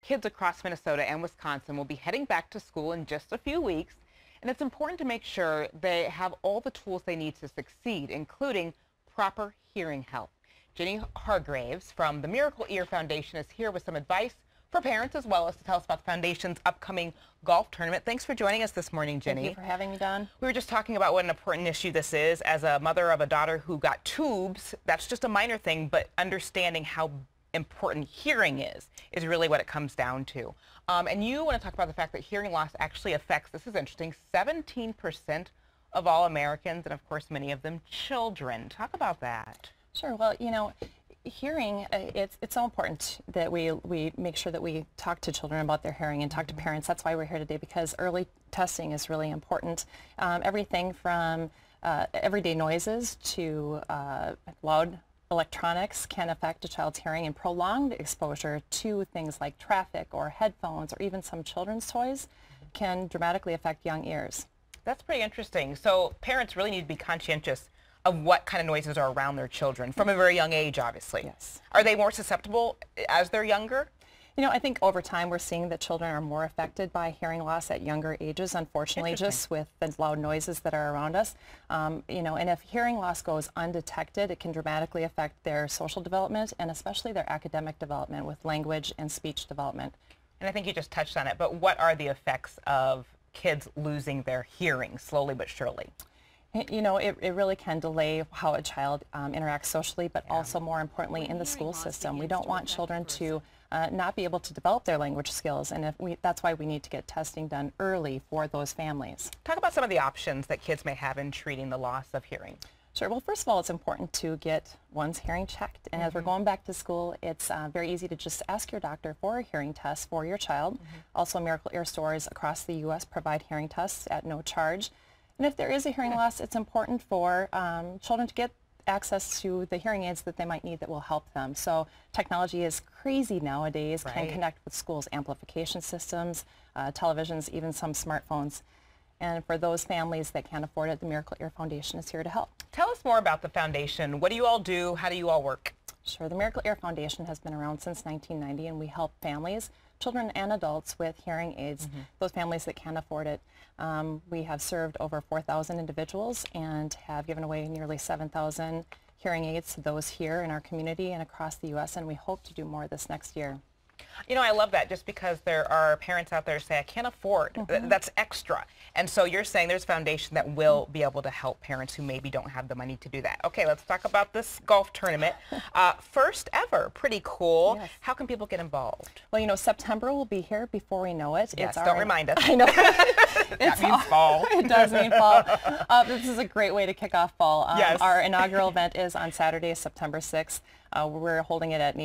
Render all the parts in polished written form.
kids across Minnesota and Wisconsin will be heading back to school in just a few weeks, and it's important to make sure they have all the tools they need to succeed, including proper hearing help. Jenni Hargraves from the Miracle Ear Foundation is here with some advice for parents as well as to tell us about the Foundation's upcoming golf tournament. Thanks for joining us this morning, Jenni. Thank you for having me, Dawn. We were just talking about what an important issue this is. As a mother of a daughter who got tubes, that's just a minor thing, but understanding how important hearing is really what it comes down to. And you want to talk about the fact that hearing loss actually affects, this is interesting, 17% of all Americans, and of course many of them children. Talk about that. Sure. Well, you know, hearing, it's so important that we make sure that we talk to children about their hearing and talk to parents. That's why we're here today, because early testing is really important. Everything from everyday noises to loud electronics can affect a child's hearing, and prolonged exposure to things like traffic or headphones or even some children's toys can dramatically affect young ears. That's pretty interesting. So parents really need to be conscientious of what kind of noises are around their children from a very young age, obviously. Yes. Are they more susceptible as they're younger? You know, I think over time we're seeing that children are more affected by hearing loss at younger ages, unfortunately, just with the loud noises that are around us. You know, and if hearing loss goes undetected, it can dramatically affect their social development and especially their academic development with language and speech development. And I think you just touched on it, but what are the effects of kids losing their hearing slowly but surely? You know, it really can delay how a child interacts socially, but also more importantly in the school system. We don't want children to not be able to develop their language skills, and that's why we need to get testing done early for those families. Talk about some of the options that kids may have in treating the loss of hearing. Sure. Well, first of all, it's important to get one's hearing checked. And as we're going back to school, it's very easy to just ask your doctor for a hearing test for your child. Also, Miracle Ear stores across the U.S. provide hearing tests at no charge. And if there is a hearing loss, it's important for children to get access to the hearing aids that they might need that will help them. So technology is crazy nowadays, can connect with schools' amplification systems, televisions, even some smartphones. And for those families that can't afford it, the Miracle Ear Foundation is here to help. Tell us more about the foundation. What do you all do? How do you all work? Sure. The Miracle Ear Foundation has been around since 1990, and we help families, children and adults, with hearing aids, those families that can't afford it. We have served over 4,000 individuals and have given away nearly 7,000 hearing aids to those here in our community and across the U.S., and we hope to do more this next year. You know, I love that, just because there are parents out there who say, I can't afford. That's extra. And so you're saying there's a foundation that will be able to help parents who maybe don't have the money to do that. Okay, let's talk about this golf tournament. First ever. Pretty cool. Yes. How can people get involved? Well, you know, September will be here before we know it. Yes, don't remind us. I know. That means fall. It does mean fall. This is a great way to kick off fall. Yes. Our inaugural event is on Saturday, September 6th. We're holding it at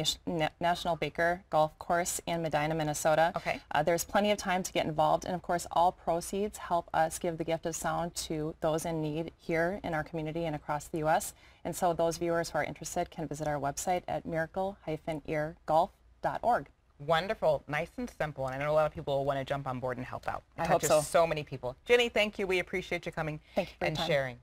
National Baker Golf Course in Medina, Minnesota. Okay. There's plenty of time to get involved, and of course all proceeds help us give the gift of sound to those in need here in our community and across the U.S. And so those viewers who are interested can visit our website at miracle-eargolf.org. Wonderful. Nice and simple. And I know a lot of people will want to jump on board and help out. It I hope touches so. so many people. Jenni, thank you. We appreciate you coming Thank you for and your time. sharing.